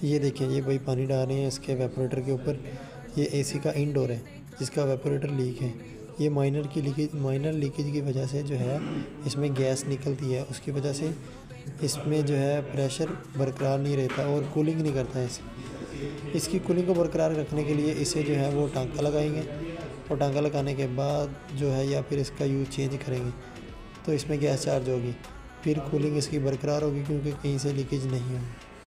ये देखिए, ये वही पानी डाल रहे हैं इसके वेपोरेटर के ऊपर। ये एसी का इनडोर है जिसका वेपोरेटर लीक है। ये माइनर लीकेज की वजह से जो है इसमें गैस निकलती है, उसकी वजह से इसमें जो है प्रेशर बरकरार नहीं रहता और कूलिंग नहीं करता है इसकी कूलिंग को बरकरार रखने के लिए इसे जो है वो टांका लगाएंगे, और टांका लगाने के बाद जो है या फिर इसका यूज़ चेंज करेंगे तो इसमें गैस चार्ज होगी, फिर कूलिंग इसकी बरकरार होगी क्योंकि कहीं से लीकेज नहीं होगी।